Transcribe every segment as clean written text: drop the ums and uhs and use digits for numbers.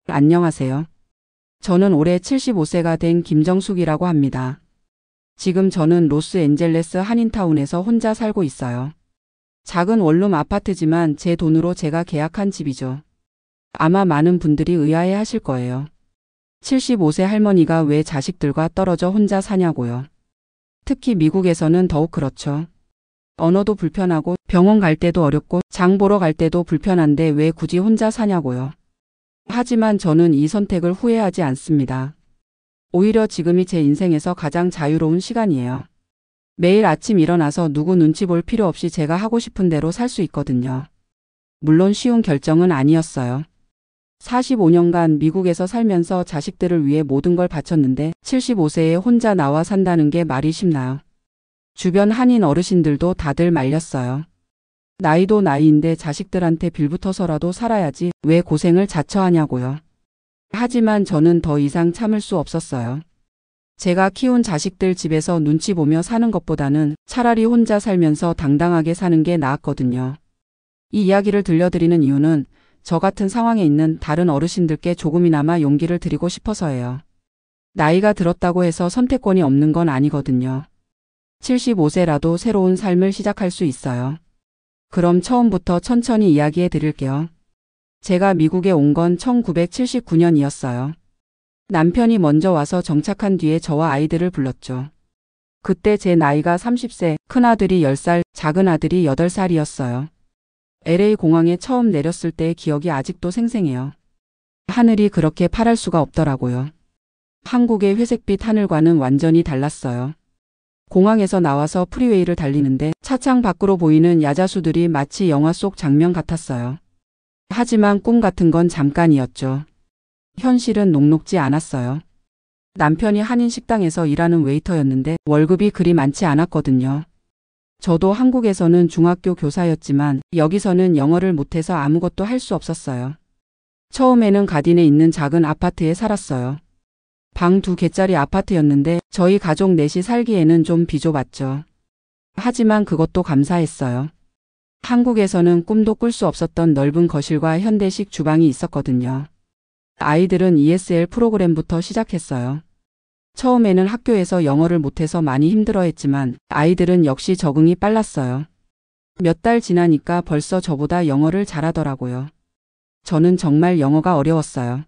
안녕하세요. 저는 올해 75세가 된 김정숙이라고 합니다. 지금 저는 로스앤젤레스 한인타운에서 혼자 살고 있어요. 작은 원룸 아파트지만 제 돈으로 제가 계약한 집이죠. 아마 많은 분들이 의아해 하실 거예요. 75세 할머니가 왜 자식들과 떨어져 혼자 사냐고요. 특히 미국에서는 더욱 그렇죠. 언어도 불편하고 병원 갈 때도 어렵고 장 보러 갈 때도 불편한데 왜 굳이 혼자 사냐고요. 하지만 저는 이 선택을 후회하지 않습니다. 오히려 지금이 제 인생에서 가장 자유로운 시간이에요. 매일 아침 일어나서 누구 눈치 볼 필요 없이 제가 하고 싶은 대로 살 수 있거든요. 물론 쉬운 결정은 아니었어요. 45년간 미국에서 살면서 자식들을 위해 모든 걸 바쳤는데 75세에 혼자 나와 산다는 게 말이 쉽나요? 주변 한인 어르신들도 다들 말렸어요. 나이도 나이인데 자식들한테 빌붙어서라도 살아야지 왜 고생을 자처하냐고요. 하지만 저는 더 이상 참을 수 없었어요. 제가 키운 자식들 집에서 눈치 보며 사는 것보다는 차라리 혼자 살면서 당당하게 사는 게 나았거든요. 이 이야기를 들려드리는 이유는 저 같은 상황에 있는 다른 어르신들께 조금이나마 용기를 드리고 싶어서예요. 나이가 들었다고 해서 선택권이 없는 건 아니거든요. 75세라도 새로운 삶을 시작할 수 있어요. 그럼 처음부터 천천히 이야기해 드릴게요. 제가 미국에 온 건 1979년이었어요. 남편이 먼저 와서 정착한 뒤에 저와 아이들을 불렀죠. 그때 제 나이가 30세, 큰아들이 10살, 작은아들이 8살이었어요. LA 공항에 처음 내렸을 때의 기억이 아직도 생생해요. 하늘이 그렇게 파랄 수가 없더라고요. 한국의 회색빛 하늘과는 완전히 달랐어요. 공항에서 나와서 프리웨이를 달리는데 차창 밖으로 보이는 야자수들이 마치 영화 속 장면 같았어요. 하지만 꿈 같은 건 잠깐이었죠. 현실은 녹록지 않았어요. 남편이 한인 식당에서 일하는 웨이터였는데 월급이 그리 많지 않았거든요. 저도 한국에서는 중학교 교사였지만 여기서는 영어를 못해서 아무것도 할 수 없었어요. 처음에는 가딘에 있는 작은 아파트에 살았어요. 방 2개짜리 아파트였는데 저희 가족 넷이 살기에는 좀 비좁았죠. 하지만 그것도 감사했어요. 한국에서는 꿈도 꿀 수 없었던 넓은 거실과 현대식 주방이 있었거든요. 아이들은 ESL 프로그램부터 시작했어요. 처음에는 학교에서 영어를 못해서 많이 힘들어했지만 아이들은 역시 적응이 빨랐어요. 몇 달 지나니까 벌써 저보다 영어를 잘하더라고요. 저는 정말 영어가 어려웠어요.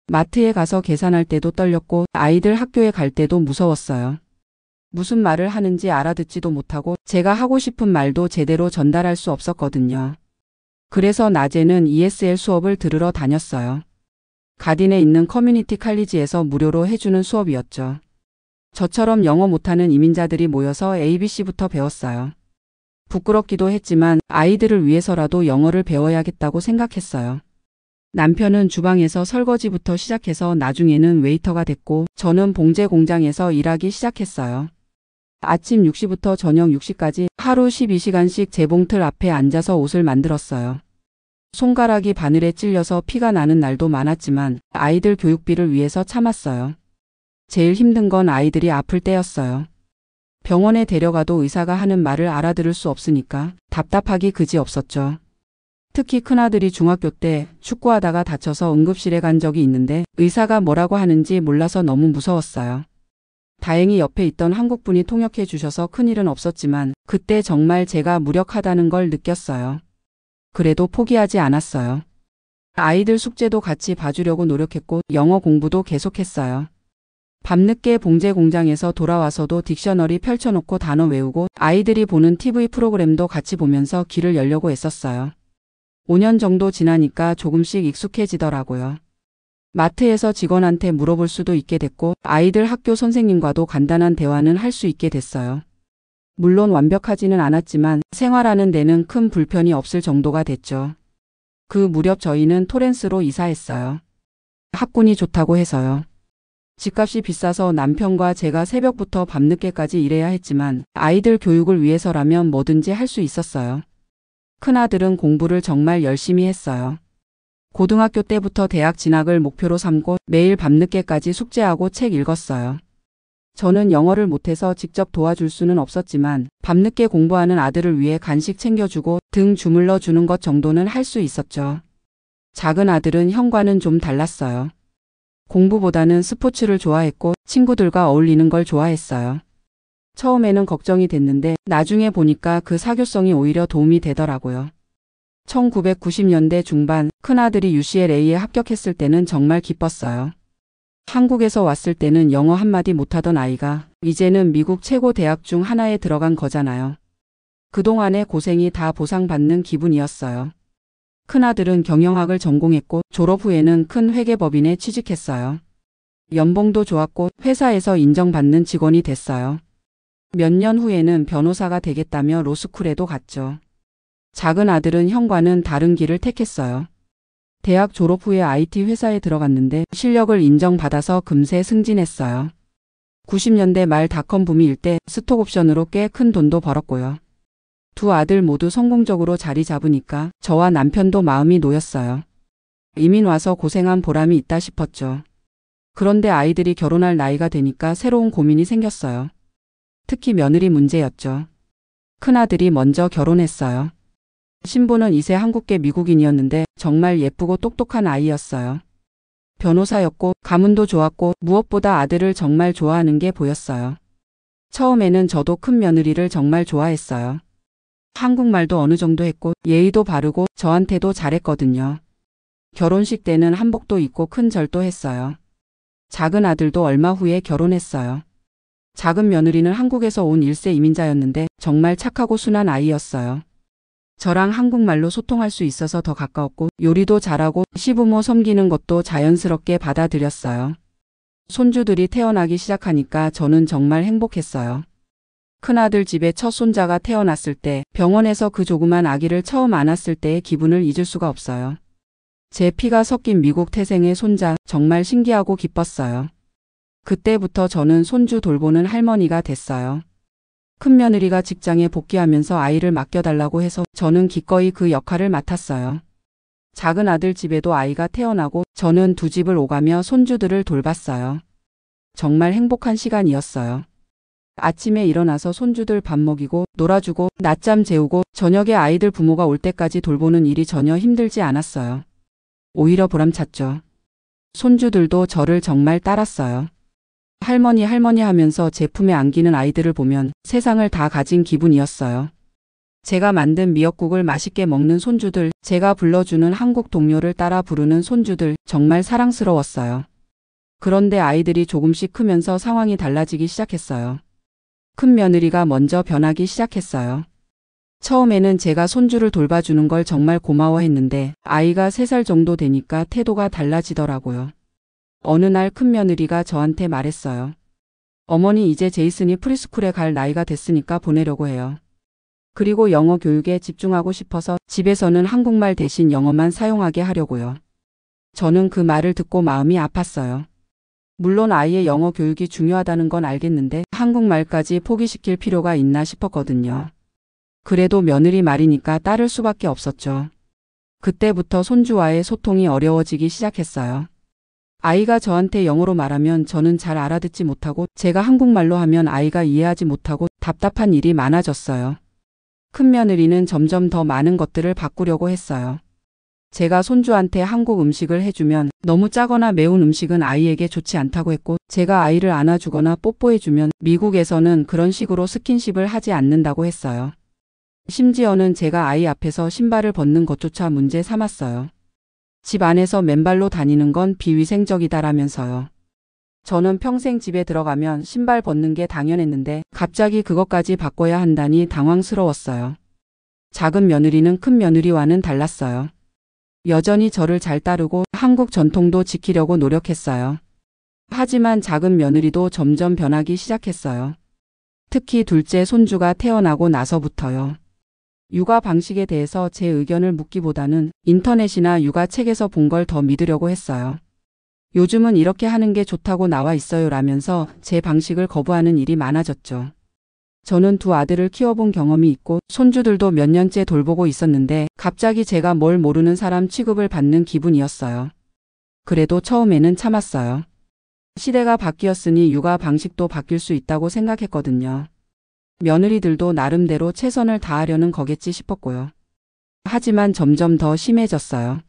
마트에 가서 계산할 때도 떨렸고 아이들 학교에 갈 때도 무서웠어요. 무슨 말을 하는지 알아듣지도 못하고 제가 하고 싶은 말도 제대로 전달할 수 없었거든요. 그래서 낮에는 ESL 수업을 들으러 다녔어요. 가딘에 있는 커뮤니티 칼리지에서 무료로 해주는 수업이었죠. 저처럼 영어 못하는 이민자들이 모여서 ABC부터 배웠어요. 부끄럽기도 했지만 아이들을 위해서라도 영어를 배워야겠다고 생각했어요. 남편은 주방에서 설거지부터 시작해서 나중에는 웨이터가 됐고 저는 봉제 공장에서 일하기 시작했어요. 아침 6시부터 저녁 6시까지 하루 12시간씩 재봉틀 앞에 앉아서 옷을 만들었어요. 손가락이 바늘에 찔려서 피가 나는 날도 많았지만 아이들 교육비를 위해서 참았어요. 제일 힘든 건 아이들이 아플 때였어요. 병원에 데려가도 의사가 하는 말을 알아들을 수 없으니까 답답하기 그지없었죠. 특히 큰아들이 중학교 때 축구하다가 다쳐서 응급실에 간 적이 있는데 의사가 뭐라고 하는지 몰라서 너무 무서웠어요. 다행히 옆에 있던 한국분이 통역해 주셔서 큰일은 없었지만 그때 정말 제가 무력하다는 걸 느꼈어요. 그래도 포기하지 않았어요. 아이들 숙제도 같이 봐주려고 노력했고 영어 공부도 계속했어요. 밤늦게 봉제 공장에서 돌아와서도 딕셔너리 펼쳐놓고 단어 외우고 아이들이 보는 TV 프로그램도 같이 보면서 귀를 열려고 애썼어요. 5년 정도 지나니까 조금씩 익숙해지더라고요. 마트에서 직원한테 물어볼 수도 있게 됐고 아이들 학교 선생님과도 간단한 대화는 할 수 있게 됐어요. 물론 완벽하지는 않았지만 생활하는 데는 큰 불편이 없을 정도가 됐죠. 그 무렵 저희는 토렌스로 이사했어요. 학군이 좋다고 해서요. 집값이 비싸서 남편과 제가 새벽부터 밤늦게까지 일해야 했지만 아이들 교육을 위해서라면 뭐든지 할 수 있었어요. 큰아들은 공부를 정말 열심히 했어요. 고등학교 때부터 대학 진학을 목표로 삼고 매일 밤늦게까지 숙제하고 책 읽었어요. 저는 영어를 못해서 직접 도와줄 수는 없었지만 밤늦게 공부하는 아들을 위해 간식 챙겨주고 등 주물러 주는 것 정도는 할 수 있었죠. 작은 아들은 형과는 좀 달랐어요. 공부보다는 스포츠를 좋아했고 친구들과 어울리는 걸 좋아했어요. 처음에는 걱정이 됐는데 나중에 보니까 그 사교성이 오히려 도움이 되더라고요. 1990년대 중반 큰아들이 UCLA에 합격했을 때는 정말 기뻤어요. 한국에서 왔을 때는 영어 한마디 못하던 아이가 이제는 미국 최고 대학 중 하나에 들어간 거잖아요. 그동안의 고생이 다 보상받는 기분이었어요. 큰아들은 경영학을 전공했고 졸업 후에는 큰 회계법인에 취직했어요. 연봉도 좋았고 회사에서 인정받는 직원이 됐어요. 몇 년 후에는 변호사가 되겠다며 로스쿨에도 갔죠. 작은 아들은 형과는 다른 길을 택했어요. 대학 졸업 후에 IT 회사에 들어갔는데 실력을 인정받아서 금세 승진했어요. 90년대 말 닷컴 붐일 때 스톡옵션으로 꽤 큰 돈도 벌었고요. 두 아들 모두 성공적으로 자리 잡으니까 저와 남편도 마음이 놓였어요. 이민 와서 고생한 보람이 있다 싶었죠. 그런데 아이들이 결혼할 나이가 되니까 새로운 고민이 생겼어요. 특히 며느리 문제였죠. 큰아들이 먼저 결혼했어요. 신부는 2세 한국계 미국인이었는데 정말 예쁘고 똑똑한 아이였어요. 변호사였고 가문도 좋았고 무엇보다 아들을 정말 좋아하는 게 보였어요. 처음에는 저도 큰 며느리를 정말 좋아했어요. 한국말도 어느 정도 했고 예의도 바르고 저한테도 잘했거든요. 결혼식 때는 한복도 입고 큰 절도 했어요. 작은 아들도 얼마 후에 결혼했어요. 작은 며느리는 한국에서 온 1세 이민자였는데 정말 착하고 순한 아이였어요. 저랑 한국말로 소통할 수 있어서 더 가까웠고 요리도 잘하고 시부모 섬기는 것도 자연스럽게 받아들였어요. 손주들이 태어나기 시작하니까 저는 정말 행복했어요. 큰아들 집에 첫 손자가 태어났을 때 병원에서 그 조그만 아기를 처음 안았을 때의 기분을 잊을 수가 없어요. 제 피가 섞인 미국 태생의 손자 정말 신기하고 기뻤어요. 그때부터 저는 손주 돌보는 할머니가 됐어요. 큰며느리가 직장에 복귀하면서 아이를 맡겨달라고 해서 저는 기꺼이 그 역할을 맡았어요. 작은 아들 집에도 아이가 태어나고 저는 두 집을 오가며 손주들을 돌봤어요. 정말 행복한 시간이었어요. 아침에 일어나서 손주들 밥 먹이고 놀아주고 낮잠 재우고 저녁에 아이들 부모가 올 때까지 돌보는 일이 전혀 힘들지 않았어요. 오히려 보람찼죠. 손주들도 저를 정말 따랐어요. 할머니 하면서 제 품에 안기는 아이들을 보면 세상을 다 가진 기분이었어요. 제가 만든 미역국을 맛있게 먹는 손주들, 제가 불러주는 한국 동요를 따라 부르는 손주들 정말 사랑스러웠어요. 그런데 아이들이 조금씩 크면서 상황이 달라지기 시작했어요. 큰 며느리가 먼저 변하기 시작했어요. 처음에는 제가 손주를 돌봐주는 걸 정말 고마워했는데 아이가 3살 정도 되니까 태도가 달라지더라고요. 어느 날 큰 며느리가 저한테 말했어요. 어머니 이제 제이슨이 프리스쿨에 갈 나이가 됐으니까 보내려고 해요. 그리고 영어 교육에 집중하고 싶어서 집에서는 한국말 대신 영어만 사용하게 하려고요. 저는 그 말을 듣고 마음이 아팠어요. 물론 아이의 영어 교육이 중요하다는 건 알겠는데 한국말까지 포기시킬 필요가 있나 싶었거든요. 그래도 며느리 말이니까 따를 수밖에 없었죠. 그때부터 손주와의 소통이 어려워지기 시작했어요. 아이가 저한테 영어로 말하면 저는 잘 알아듣지 못하고 제가 한국말로 하면 아이가 이해하지 못하고 답답한 일이 많아졌어요. 큰 며느리는 점점 더 많은 것들을 바꾸려고 했어요. 제가 손주한테 한국 음식을 해주면 너무 짜거나 매운 음식은 아이에게 좋지 않다고 했고 제가 아이를 안아주거나 뽀뽀해주면 미국에서는 그런 식으로 스킨십을 하지 않는다고 했어요. 심지어는 제가 아이 앞에서 신발을 벗는 것조차 문제 삼았어요. 집 안에서 맨발로 다니는 건 비위생적이다라면서요. 저는 평생 집에 들어가면 신발 벗는 게 당연했는데 갑자기 그것까지 바꿔야 한다니 당황스러웠어요. 작은 며느리는 큰 며느리와는 달랐어요. 여전히 저를 잘 따르고 한국 전통도 지키려고 노력했어요. 하지만 작은 며느리도 점점 변하기 시작했어요. 특히 둘째 손주가 태어나고 나서부터요. 육아 방식에 대해서 제 의견을 묻기보다는 인터넷이나 육아책에서 본 걸 더 믿으려고 했어요. 요즘은 이렇게 하는 게 좋다고 나와 있어요 라면서 제 방식을 거부하는 일이 많아졌죠. 저는 두 아들을 키워본 경험이 있고 손주들도 몇 년째 돌보고 있었는데 갑자기 제가 뭘 모르는 사람 취급을 받는 기분이었어요. 그래도 처음에는 참았어요. 시대가 바뀌었으니 육아 방식도 바뀔 수 있다고 생각했거든요. 며느리들도 나름대로 최선을 다하려는 거겠지 싶었고요. 하지만 점점 더 심해졌어요.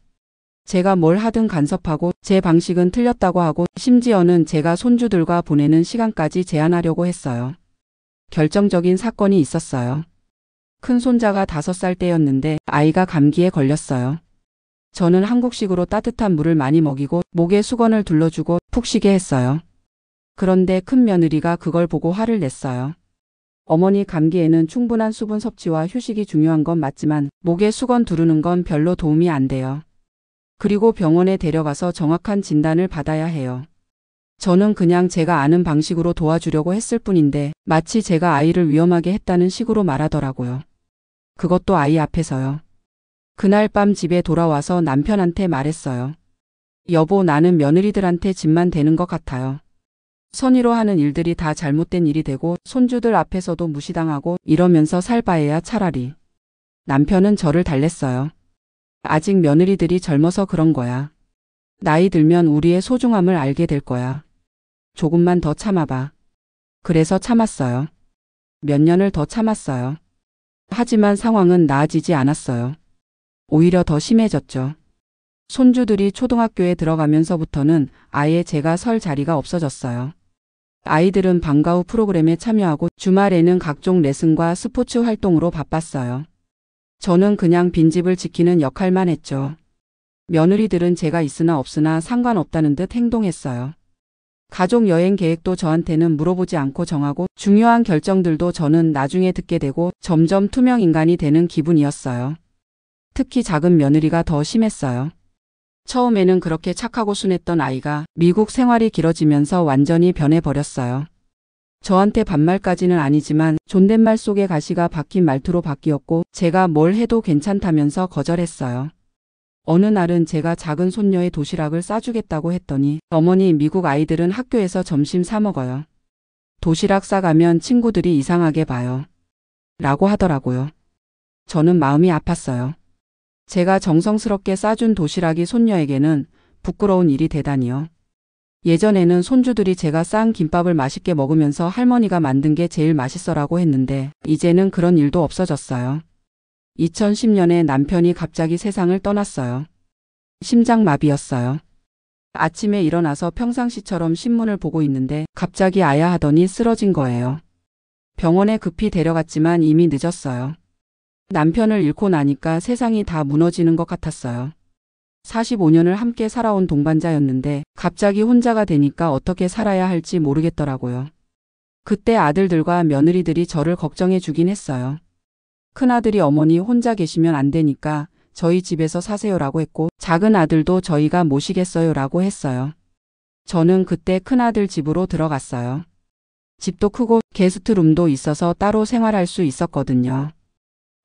제가 뭘 하든 간섭하고 제 방식은 틀렸다고 하고 심지어는 제가 손주들과 보내는 시간까지 제한하려고 했어요. 결정적인 사건이 있었어요. 큰 손자가 5살 때였는데 아이가 감기에 걸렸어요. 저는 한국식으로 따뜻한 물을 많이 먹이고 목에 수건을 둘러주고 푹 쉬게 했어요. 그런데 큰 며느리가 그걸 보고 화를 냈어요. 어머니 감기에는 충분한 수분 섭취와 휴식이 중요한 건 맞지만 목에 수건 두르는 건 별로 도움이 안 돼요. 그리고 병원에 데려가서 정확한 진단을 받아야 해요. 저는 그냥 제가 아는 방식으로 도와주려고 했을 뿐인데 마치 제가 아이를 위험하게 했다는 식으로 말하더라고요. 그것도 아이 앞에서요. 그날 밤 집에 돌아와서 남편한테 말했어요. 여보, 나는 며느리들한테 짐만 되는 것 같아요. 선의로 하는 일들이 다 잘못된 일이 되고 손주들 앞에서도 무시당하고 이러면서 살 바에야 차라리. 남편은 저를 달랬어요. 아직 며느리들이 젊어서 그런 거야. 나이 들면 우리의 소중함을 알게 될 거야. 조금만 더 참아봐. 그래서 참았어요. 몇 년을 더 참았어요. 하지만 상황은 나아지지 않았어요. 오히려 더 심해졌죠. 손주들이 초등학교에 들어가면서부터는 아예 제가 설 자리가 없어졌어요. 아이들은 방과 후 프로그램에 참여하고 주말에는 각종 레슨과 스포츠 활동으로 바빴어요. 저는 그냥 빈집을 지키는 역할만 했죠. 며느리들은 제가 있으나 없으나 상관없다는 듯 행동했어요. 가족 여행 계획도 저한테는 물어보지 않고 정하고 중요한 결정들도 저는 나중에 듣게 되고 점점 투명 인간이 되는 기분이었어요. 특히 작은 며느리가 더 심했어요. 처음에는 그렇게 착하고 순했던 아이가 미국 생활이 길어지면서 완전히 변해버렸어요. 저한테 반말까지는 아니지만 존댓말 속의 가시가 박힌 말투로 바뀌었고 제가 뭘 해도 괜찮다면서 거절했어요. 어느 날은 제가 작은 손녀의 도시락을 싸주겠다고 했더니 어머니, 미국 아이들은 학교에서 점심 사 먹어요. 도시락 싸가면 친구들이 이상하게 봐요. 라고 하더라고요. 저는 마음이 아팠어요. 제가 정성스럽게 싸준 도시락이 손녀에게는 부끄러운 일이 되다니요. 예전에는 손주들이 제가 싼 김밥을 맛있게 먹으면서 할머니가 만든 게 제일 맛있어라고 했는데 이제는 그런 일도 없어졌어요. 2010년에 남편이 갑자기 세상을 떠났어요. 심장마비였어요. 아침에 일어나서 평상시처럼 신문을 보고 있는데 갑자기 아야 하더니 쓰러진 거예요. 병원에 급히 데려갔지만 이미 늦었어요. 남편을 잃고 나니까 세상이 다 무너지는 것 같았어요. 45년을 함께 살아온 동반자였는데 갑자기 혼자가 되니까 어떻게 살아야 할지 모르겠더라고요. 그때 아들들과 며느리들이 저를 걱정해 주긴 했어요. 큰아들이 어머니 혼자 계시면 안 되니까 저희 집에서 사세요라고 했고 작은 아들도 저희가 모시겠어요라고 했어요. 저는 그때 큰아들 집으로 들어갔어요. 집도 크고 게스트룸도 있어서 따로 생활할 수 있었거든요.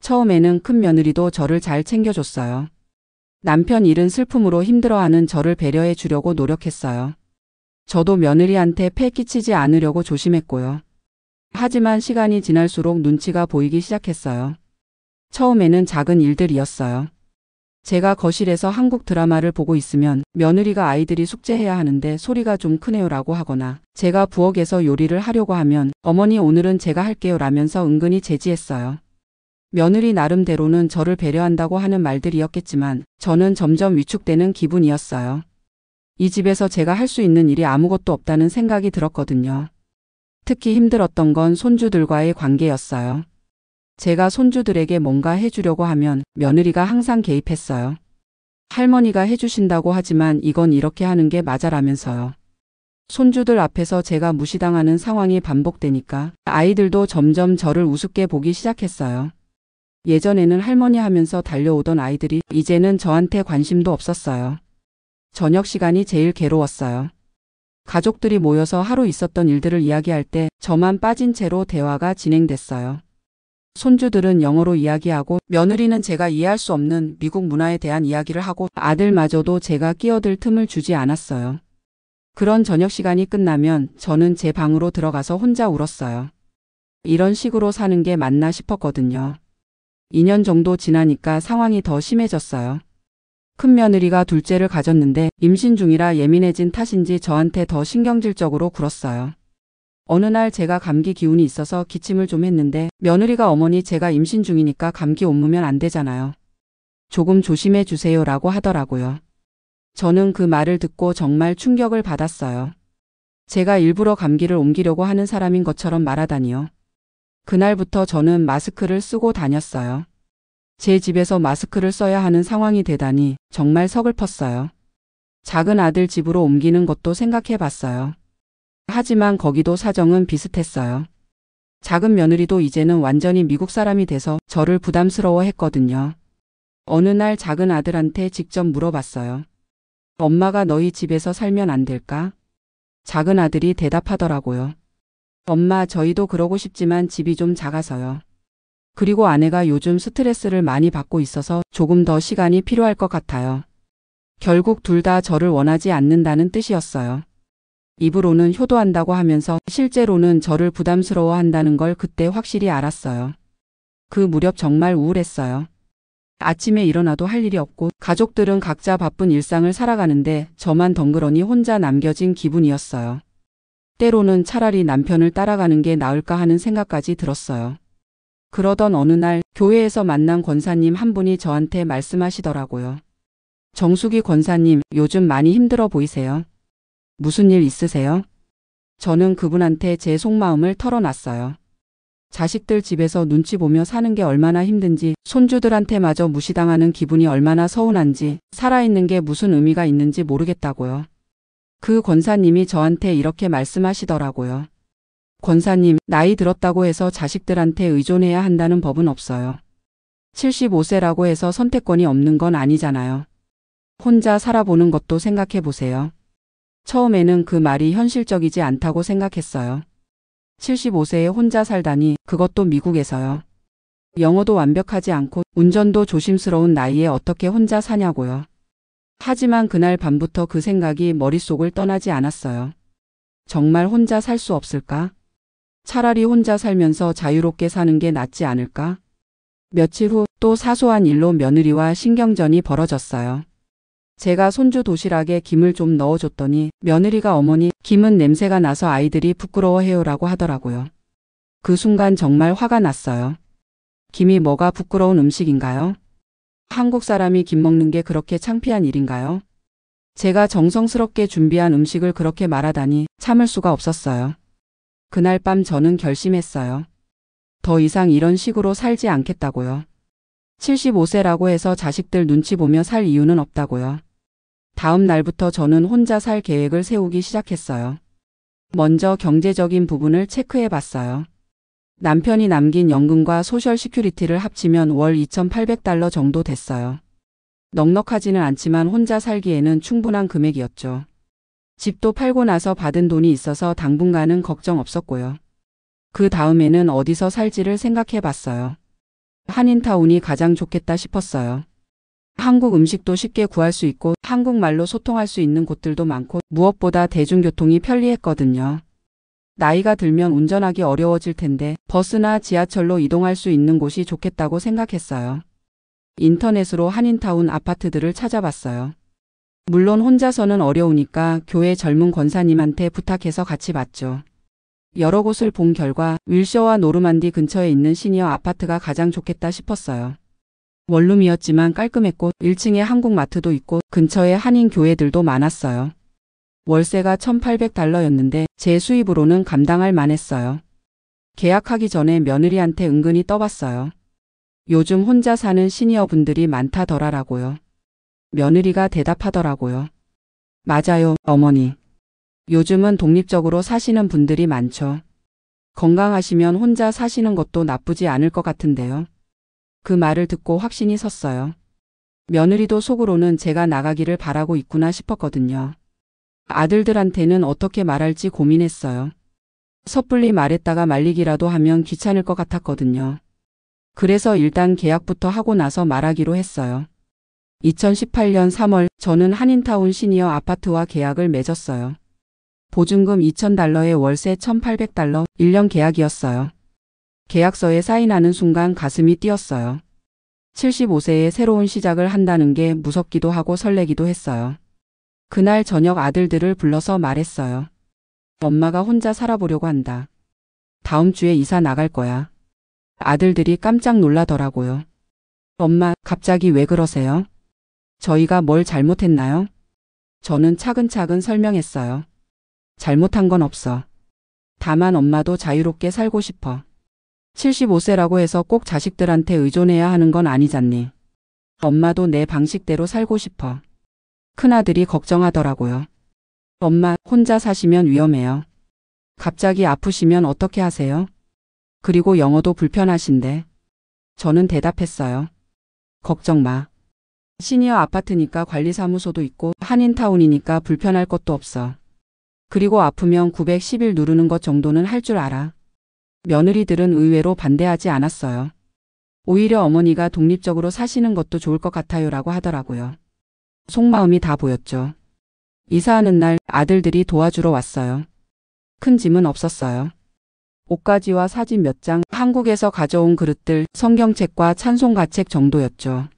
처음에는 큰 며느리도 저를 잘 챙겨줬어요. 남편 일은 슬픔으로 힘들어하는 저를 배려해 주려고 노력했어요. 저도 며느리한테 폐 끼치지 않으려고 조심했고요. 하지만 시간이 지날수록 눈치가 보이기 시작했어요. 처음에는 작은 일들이었어요. 제가 거실에서 한국 드라마를 보고 있으면 며느리가 아이들이 숙제해야 하는데 소리가 좀 크네요라고 하거나 제가 부엌에서 요리를 하려고 하면 어머니 오늘은 제가 할게요 라면서 은근히 제지했어요. 며느리 나름대로는 저를 배려한다고 하는 말들이었겠지만 저는 점점 위축되는 기분이었어요. 이 집에서 제가 할 수 있는 일이 아무것도 없다는 생각이 들었거든요. 특히 힘들었던 건 손주들과의 관계였어요. 제가 손주들에게 뭔가 해주려고 하면 며느리가 항상 개입했어요. 할머니가 해주신다고 하지만 이건 이렇게 하는 게 맞아라면서요. 손주들 앞에서 제가 무시당하는 상황이 반복되니까 아이들도 점점 저를 우습게 보기 시작했어요. 예전에는 할머니 하면서 달려오던 아이들이 이제는 저한테 관심도 없었어요. 저녁 시간이 제일 괴로웠어요. 가족들이 모여서 하루 있었던 일들을 이야기할 때 저만 빠진 채로 대화가 진행됐어요. 손주들은 영어로 이야기하고 며느리는 제가 이해할 수 없는 미국 문화에 대한 이야기를 하고 아들마저도 제가 끼어들 틈을 주지 않았어요. 그런 저녁 시간이 끝나면 저는 제 방으로 들어가서 혼자 울었어요. 이런 식으로 사는 게 맞나 싶었거든요. 2년 정도 지나니까 상황이 더 심해졌어요. 큰 며느리가 둘째를 가졌는데 임신 중이라 예민해진 탓인지 저한테 더 신경질적으로 굴었어요. 어느 날 제가 감기 기운이 있어서 기침을 좀 했는데 며느리가 어머니 제가 임신 중이니까 감기 옮으면 안 되잖아요. 조금 조심해 주세요라고 하더라고요. 저는 그 말을 듣고 정말 충격을 받았어요. 제가 일부러 감기를 옮기려고 하는 사람인 것처럼 말하다니요. 그날부터 저는 마스크를 쓰고 다녔어요. 제 집에서 마스크를 써야 하는 상황이 되다니 정말 서글펐어요. 작은 아들 집으로 옮기는 것도 생각해 봤어요. 하지만 거기도 사정은 비슷했어요. 작은 며느리도 이제는 완전히 미국 사람이 돼서 저를 부담스러워 했거든요. 어느 날 작은 아들한테 직접 물어봤어요. 엄마가 너희 집에서 살면 안 될까? 작은 아들이 대답하더라고요. 엄마, 저희도 그러고 싶지만 집이 좀 작아서요. 그리고 아내가 요즘 스트레스를 많이 받고 있어서 조금 더 시간이 필요할 것 같아요. 결국 둘 다 저를 원하지 않는다는 뜻이었어요. 입으로는 효도한다고 하면서 실제로는 저를 부담스러워한다는 걸 그때 확실히 알았어요. 그 무렵 정말 우울했어요. 아침에 일어나도 할 일이 없고 가족들은 각자 바쁜 일상을 살아가는데 저만 덩그러니 혼자 남겨진 기분이었어요. 때로는 차라리 남편을 따라가는 게 나을까 하는 생각까지 들었어요. 그러던 어느 날 교회에서 만난 권사님 한 분이 저한테 말씀하시더라고요. 정숙이 권사님, 요즘 많이 힘들어 보이세요? 무슨 일 있으세요? 저는 그분한테 제 속마음을 털어놨어요. 자식들 집에서 눈치 보며 사는 게 얼마나 힘든지, 손주들한테마저 무시당하는 기분이 얼마나 서운한지, 살아있는 게 무슨 의미가 있는지 모르겠다고요. 그 권사님이 저한테 이렇게 말씀하시더라고요. 권사님, 나이 들었다고 해서 자식들한테 의존해야 한다는 법은 없어요. 75세라고 해서 선택권이 없는 건 아니잖아요. 혼자 살아보는 것도 생각해 보세요. 처음에는 그 말이 현실적이지 않다고 생각했어요. 75세에 혼자 살다니, 그것도 미국에서요. 영어도 완벽하지 않고 운전도 조심스러운 나이에 어떻게 혼자 사냐고요. 하지만 그날 밤부터 그 생각이 머릿속을 떠나지 않았어요. 정말 혼자 살 수 없을까? 차라리 혼자 살면서 자유롭게 사는 게 낫지 않을까? 며칠 후 또 사소한 일로 며느리와 신경전이 벌어졌어요. 제가 손주 도시락에 김을 좀 넣어줬더니 며느리가 어머니, 김은 냄새가 나서 아이들이 부끄러워해요라고 하더라고요. 그 순간 정말 화가 났어요. 김이 뭐가 부끄러운 음식인가요? 한국 사람이 김 먹는 게 그렇게 창피한 일인가요? 제가 정성스럽게 준비한 음식을 그렇게 말하다니 참을 수가 없었어요. 그날 밤 저는 결심했어요. 더 이상 이런 식으로 살지 않겠다고요. 75세라고 해서 자식들 눈치 보며 살 이유는 없다고요. 다음 날부터 저는 혼자 살 계획을 세우기 시작했어요. 먼저 경제적인 부분을 체크해 봤어요. 남편이 남긴 연금과 소셜 시큐리티를 합치면 월 $2,800 정도 됐어요. 넉넉하지는 않지만 혼자 살기에는 충분한 금액이었죠. 집도 팔고 나서 받은 돈이 있어서 당분간은 걱정 없었고요. 그 다음에는 어디서 살지를 생각해 봤어요. 한인타운이 가장 좋겠다 싶었어요. 한국 음식도 쉽게 구할 수 있고 한국말로 소통할 수 있는 곳들도 많고 무엇보다 대중교통이 편리했거든요. 나이가 들면 운전하기 어려워질 텐데 버스나 지하철로 이동할 수 있는 곳이 좋겠다고 생각했어요. 인터넷으로 한인타운 아파트들을 찾아봤어요. 물론 혼자서는 어려우니까 교회 젊은 권사님한테 부탁해서 같이 봤죠. 여러 곳을 본 결과 윌셔와 노르만디 근처에 있는 시니어 아파트가 가장 좋겠다 싶었어요. 원룸이었지만 깔끔했고 1층에 한국마트도 있고 근처에 한인 교회들도 많았어요. 월세가 $1,800였는데 제 수입으로는 감당할 만했어요. 계약하기 전에 며느리한테 은근히 떠봤어요. 요즘 혼자 사는 시니어 분들이 많다더라라고요. 며느리가 대답하더라고요. 맞아요, 어머니. 요즘은 독립적으로 사시는 분들이 많죠. 건강하시면 혼자 사시는 것도 나쁘지 않을 것 같은데요. 그 말을 듣고 확신이 섰어요. 며느리도 속으로는 제가 나가기를 바라고 있구나 싶었거든요. 아들들한테는 어떻게 말할지 고민했어요. 섣불리 말했다가 말리기라도 하면 귀찮을 것 같았거든요. 그래서 일단 계약부터 하고 나서 말하기로 했어요. 2018년 3월 저는 한인타운 시니어 아파트와 계약을 맺었어요. 보증금 $2,000에 월세 $1,800, 1년 계약이었어요. 계약서에 사인하는 순간 가슴이 뛰었어요. 75세에 새로운 시작을 한다는 게 무섭기도 하고 설레기도 했어요. 그날 저녁 아들들을 불러서 말했어요. 엄마가 혼자 살아보려고 한다. 다음 주에 이사 나갈 거야. 아들들이 깜짝 놀라더라고요. 엄마, 갑자기 왜 그러세요? 저희가 뭘 잘못했나요? 저는 차근차근 설명했어요. 잘못한 건 없어. 다만 엄마도 자유롭게 살고 싶어. 75세라고 해서 꼭 자식들한테 의존해야 하는 건 아니잖니. 엄마도 내 방식대로 살고 싶어. 큰아들이 걱정하더라고요. 엄마, 혼자 사시면 위험해요. 갑자기 아프시면 어떻게 하세요? 그리고 영어도 불편하신데. 저는 대답했어요. 걱정 마. 시니어 아파트니까 관리사무소도 있고 한인타운이니까 불편할 것도 없어. 그리고 아프면 911 누르는 것 정도는 할 줄 알아. 며느리들은 의외로 반대하지 않았어요. 오히려 어머니가 독립적으로 사시는 것도 좋을 것 같아요라고 하더라고요. 속마음이 다 보였죠. 이사하는 날 아들들이 도와주러 왔어요. 큰 짐은 없었어요. 옷가지와 사진 몇 장, 한국에서 가져온 그릇들, 성경책과 찬송가책 정도였죠.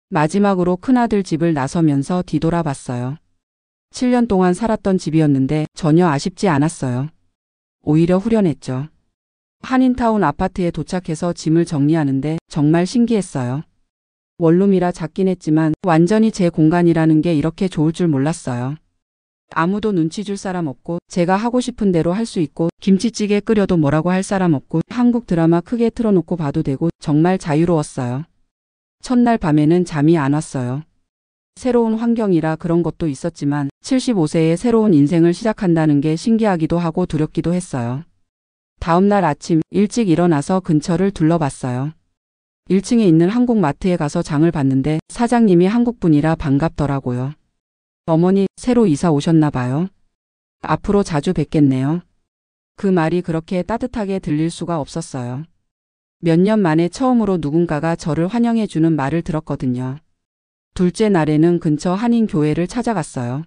마지막으로 큰아들 집을 나서면서 뒤돌아봤어요. 7년 동안 살았던 집이었는데 전혀 아쉽지 않았어요. 오히려 후련했죠. 한인타운 아파트에 도착해서 짐을 정리하는데 정말 신기했어요. 원룸이라 작긴 했지만 완전히 제 공간이라는 게 이렇게 좋을 줄 몰랐어요. 아무도 눈치 줄 사람 없고 제가 하고 싶은 대로 할 수 있고 김치찌개 끓여도 뭐라고 할 사람 없고 한국 드라마 크게 틀어놓고 봐도 되고 정말 자유로웠어요. 첫날 밤에는 잠이 안 왔어요. 새로운 환경이라 그런 것도 있었지만 75세에 새로운 인생을 시작한다는 게 신기하기도 하고 두렵기도 했어요. 다음날 아침 일찍 일어나서 근처를 둘러봤어요. 1층에 있는 한국 마트에 가서 장을 봤는데 사장님이 한국분이라 반갑더라고요. 어머니, 새로 이사 오셨나 봐요. 앞으로 자주 뵙겠네요. 그 말이 그렇게 따뜻하게 들릴 수가 없었어요. 몇 년 만에 처음으로 누군가가 저를 환영해주는 말을 들었거든요. 둘째 날에는 근처 한인교회를 찾아갔어요.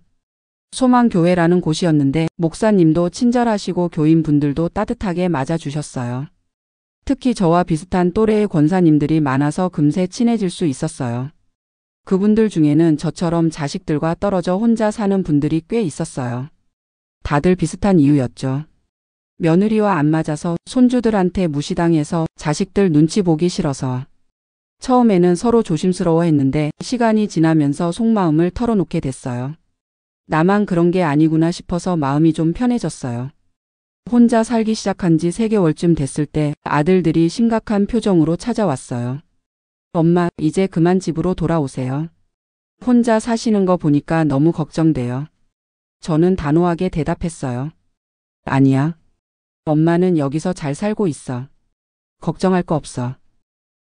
소망교회라는 곳이었는데 목사님도 친절하시고 교인분들도 따뜻하게 맞아주셨어요. 특히 저와 비슷한 또래의 권사님들이 많아서 금세 친해질 수 있었어요. 그분들 중에는 저처럼 자식들과 떨어져 혼자 사는 분들이 꽤 있었어요. 다들 비슷한 이유였죠. 며느리와 안 맞아서, 손주들한테 무시당해서, 자식들 눈치 보기 싫어서. 처음에는 서로 조심스러워했는데 시간이 지나면서 속마음을 털어놓게 됐어요. 나만 그런 게 아니구나 싶어서 마음이 좀 편해졌어요. 혼자 살기 시작한 지 3개월쯤 됐을 때 아들들이 심각한 표정으로 찾아왔어요. 엄마, 이제 그만 집으로 돌아오세요. 혼자 사시는 거 보니까 너무 걱정돼요. 저는 단호하게 대답했어요. 아니야. 엄마는 여기서 잘 살고 있어. 걱정할 거 없어.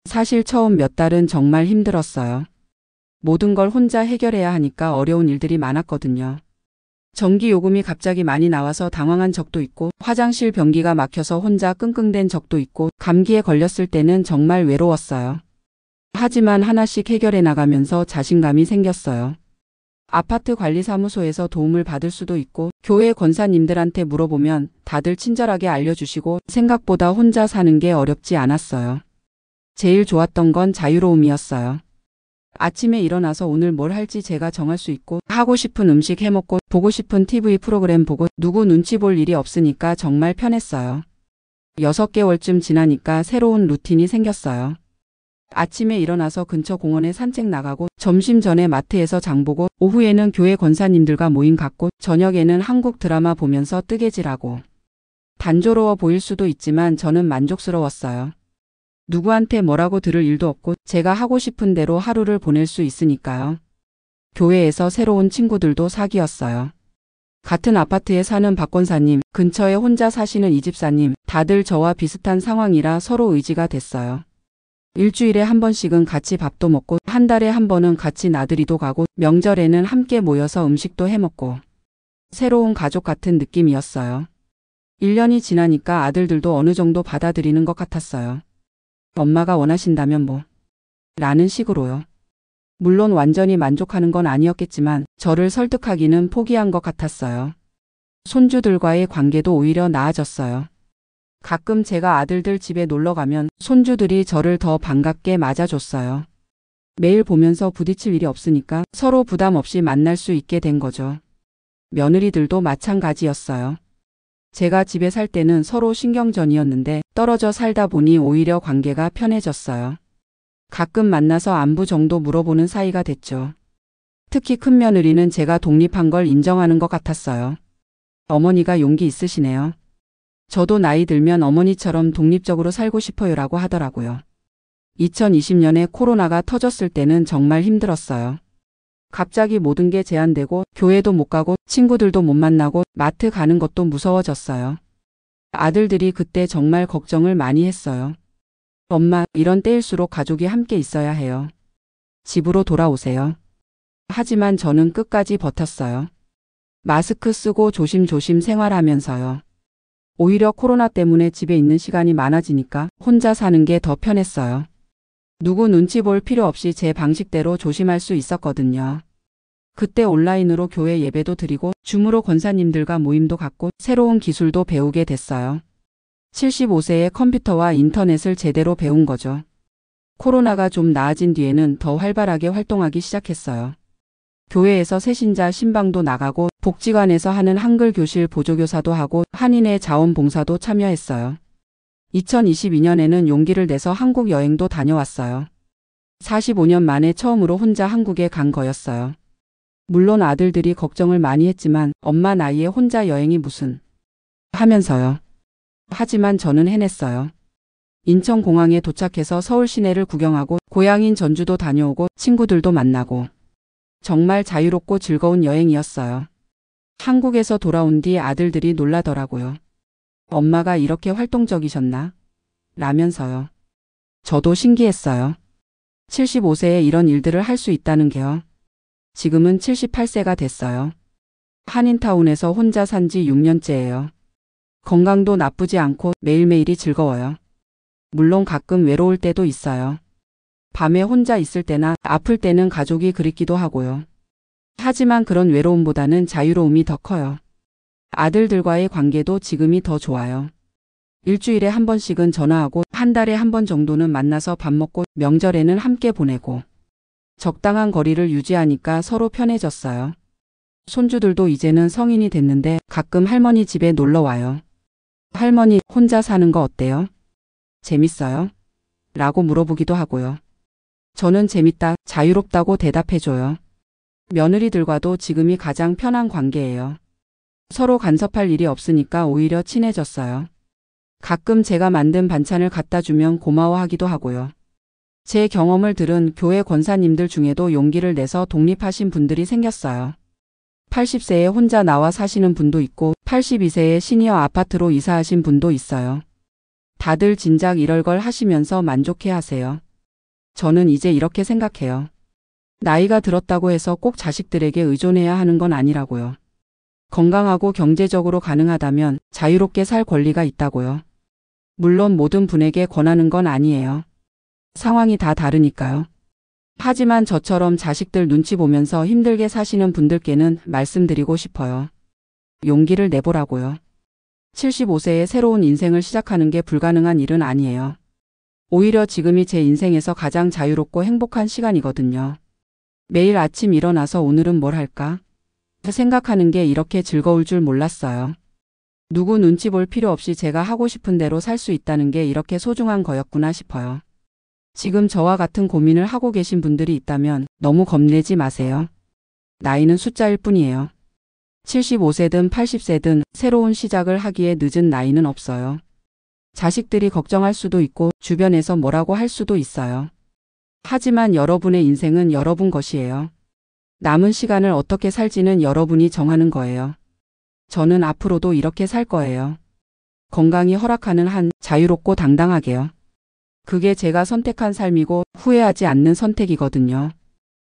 사실 처음 몇 달은 정말 힘들었어요. 모든 걸 혼자 해결해야 하니까 어려운 일들이 많았거든요. 전기 요금이 갑자기 많이 나와서 당황한 적도 있고, 화장실 변기가 막혀서 혼자 끙끙댄 적도 있고, 감기에 걸렸을 때는 정말 외로웠어요. 하지만 하나씩 해결해 나가면서 자신감이 생겼어요. 아파트 관리사무소에서 도움을 받을 수도 있고 교회 권사님들한테 물어보면 다들 친절하게 알려주시고 생각보다 혼자 사는 게 어렵지 않았어요. 제일 좋았던 건 자유로움이었어요. 아침에 일어나서 오늘 뭘 할지 제가 정할 수 있고 하고 싶은 음식 해먹고 보고 싶은 TV 프로그램 보고 누구 눈치 볼 일이 없으니까 정말 편했어요. 6개월쯤 지나니까 새로운 루틴이 생겼어요. 아침에 일어나서 근처 공원에 산책 나가고 점심 전에 마트에서 장 보고 오후에는 교회 권사님들과 모임 갖고 저녁에는 한국 드라마 보면서 뜨개질하고. 단조로워 보일 수도 있지만 저는 만족스러웠어요. 누구한테 뭐라고 들을 일도 없고 제가 하고 싶은 대로 하루를 보낼 수 있으니까요. 교회에서 새로운 친구들도 사귀었어요. 같은 아파트에 사는 박 권사님, 근처에 혼자 사시는 이 집사님, 다들 저와 비슷한 상황이라 서로 의지가 됐어요. 일주일에 한 번씩은 같이 밥도 먹고 한 달에 한 번은 같이 나들이도 가고 명절에는 함께 모여서 음식도 해먹고 새로운 가족 같은 느낌이었어요. 1년이 지나니까 아들들도 어느 정도 받아들이는 것 같았어요. 엄마가 원하신다면 뭐 라는 식으로요. 물론 완전히 만족하는 건 아니었겠지만 저를 설득하기는 포기한 것 같았어요. 손주들과의 관계도 오히려 나아졌어요. 가끔 제가 아들들 집에 놀러 가면 손주들이 저를 더 반갑게 맞아줬어요. 매일 보면서 부딪힐 일이 없으니까 서로 부담 없이 만날 수 있게 된 거죠. 며느리들도 마찬가지였어요. 제가 집에 살 때는 서로 신경전이었는데 떨어져 살다 보니 오히려 관계가 편해졌어요. 가끔 만나서 안부 정도 물어보는 사이가 됐죠. 특히 큰며느리는 제가 독립한 걸 인정하는 것 같았어요. 어머니가 용기 있으시네요. 저도 나이 들면 어머니처럼 독립적으로 살고 싶어요라고 하더라고요. 2020년에 코로나가 터졌을 때는 정말 힘들었어요. 갑자기 모든 게 제한되고 교회도 못 가고 친구들도 못 만나고 마트 가는 것도 무서워졌어요. 아들들이 그때 정말 걱정을 많이 했어요. 엄마, 이런 때일수록 가족이 함께 있어야 해요. 집으로 돌아오세요. 하지만 저는 끝까지 버텼어요. 마스크 쓰고 조심조심 생활하면서요. 오히려 코로나 때문에 집에 있는 시간이 많아지니까 혼자 사는 게 더 편했어요. 누구 눈치 볼 필요 없이 제 방식대로 조심할 수 있었거든요. 그때 온라인으로 교회 예배도 드리고 줌으로 권사님들과 모임도 갖고 새로운 기술도 배우게 됐어요. 75세에 컴퓨터와 인터넷을 제대로 배운 거죠. 코로나가 좀 나아진 뒤에는 더 활발하게 활동하기 시작했어요. 교회에서 새신자 신방도 나가고 복지관에서 하는 한글 교실 보조교사도 하고 한인의 자원봉사도 참여했어요. 2022년에는 용기를 내서 한국 여행도 다녀왔어요. 45년 만에 처음으로 혼자 한국에 간 거였어요. 물론 아들들이 걱정을 많이 했지만 엄마 나이에 혼자 여행이 무슨 하면서요. 하지만 저는 해냈어요. 인천공항에 도착해서 서울 시내를 구경하고 고향인 전주도 다녀오고 친구들도 만나고 정말 자유롭고 즐거운 여행이었어요. 한국에서 돌아온 뒤 아들들이 놀라더라고요. 엄마가 이렇게 활동적이셨나? 라면서요. 저도 신기했어요. 75세에 이런 일들을 할 수 있다는 게요. 지금은 78세가 됐어요. 한인타운에서 혼자 산 지 6년째예요. 건강도 나쁘지 않고 매일매일이 즐거워요. 물론 가끔 외로울 때도 있어요. 밤에 혼자 있을 때나 아플 때는 가족이 그립기도 하고요. 하지만 그런 외로움보다는 자유로움이 더 커요. 아들들과의 관계도 지금이 더 좋아요. 일주일에 한 번씩은 전화하고 한 달에 한 번 정도는 만나서 밥 먹고 명절에는 함께 보내고 적당한 거리를 유지하니까 서로 편해졌어요. 손주들도 이제는 성인이 됐는데 가끔 할머니 집에 놀러 와요. 할머니 혼자 사는 거 어때요? 재밌어요? 라고 물어보기도 하고요. 저는 재밌다, 자유롭다고 대답해줘요. 며느리들과도 지금이 가장 편한 관계예요. 서로 간섭할 일이 없으니까 오히려 친해졌어요. 가끔 제가 만든 반찬을 갖다 주면 고마워하기도 하고요. 제 경험을 들은 교회 권사님들 중에도 용기를 내서 독립하신 분들이 생겼어요. 80세에 혼자 나와 사시는 분도 있고 82세에 시니어 아파트로 이사하신 분도 있어요. 다들 진작 이럴 걸 하시면서 만족해 하세요. 저는 이제 이렇게 생각해요. 나이가 들었다고 해서 꼭 자식들에게 의존해야 하는 건 아니라고요. 건강하고 경제적으로 가능하다면 자유롭게 살 권리가 있다고요. 물론 모든 분에게 권하는 건 아니에요. 상황이 다 다르니까요. 하지만 저처럼 자식들 눈치 보면서 힘들게 사시는 분들께는 말씀드리고 싶어요. 용기를 내보라고요. 75세에 새로운 인생을 시작하는 게 불가능한 일은 아니에요. 오히려 지금이 제 인생에서 가장 자유롭고 행복한 시간이거든요. 매일 아침 일어나서 오늘은 뭘 할까? 생각하는 게 이렇게 즐거울 줄 몰랐어요. 누구 눈치 볼 필요 없이 제가 하고 싶은 대로 살 수 있다는 게 이렇게 소중한 거였구나 싶어요. 지금 저와 같은 고민을 하고 계신 분들이 있다면 너무 겁내지 마세요. 나이는 숫자일 뿐이에요. 75세든 80세든 새로운 시작을 하기에 늦은 나이는 없어요. 자식들이 걱정할 수도 있고 주변에서 뭐라고 할 수도 있어요. 하지만 여러분의 인생은 여러분 것이에요. 남은 시간을 어떻게 살지는 여러분이 정하는 거예요. 저는 앞으로도 이렇게 살 거예요. 건강이 허락하는 한 자유롭고 당당하게요. 그게 제가 선택한 삶이고 후회하지 않는 선택이거든요.